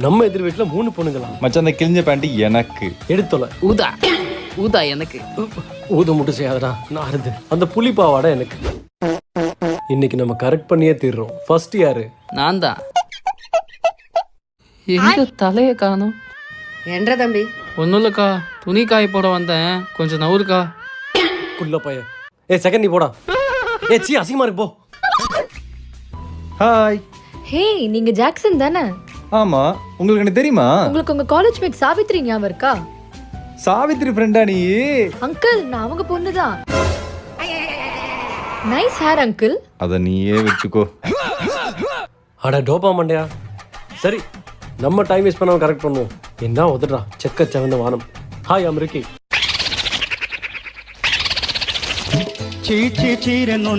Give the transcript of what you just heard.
நம்ம எதிர் வீட்டுல 3 பொண்ணுங்களா? மச்சான், அந்த கிழிஞ்ச பேண்ட் எனக்கு. எடுத்தோல. ஊதா ஊதா எனக்கு. ஊத மட்டும் செய்யாதடா, நான் அறுது. அந்த புலிப்பாவாடை எனக்கு. இன்னைக்கு நம்ம கரெக்ட் பண்ணியே தீர்றோம். ஃபர்ஸ்ட் யாரு? நான் தான். எங்க தலைய காணும்? என்ற தம்பி ஒன்றும் இல்லைக்கா, துணி காய போட வந்தேன், கொஞ்சம் நவுருக்கா. குள்ள பையன். செகண்ட் நீ போடா. சீ, அசிங்கமா இருக்கு, போ. ஹாய். ஹே, நீங்க ஜாக்சன் தானே? ஆமா, உங்களுக்கு என்ன தெரியுமா? உங்களுக்கு உங்க காலேஜ் மேட் சாவித்ரி ஞாபகம் இருக்கா? சாவித்ரி ஃப்ரெண்டா நீ? அங்கிள், நான் அவங்க பொண்ணுதான். Nice hair uncle. அத நீயே வெச்சுக்கோ. அட டோபா மண்டையா. சரி, நம்ம டைம் வேஸ்ட் பண்ணாம கரெக்ட் பண்ணுவோம். என்ன உதறா செக்க செவந்த வானம். ஹாய் அமெரிக்கி. చీ చీ చీరెన్ను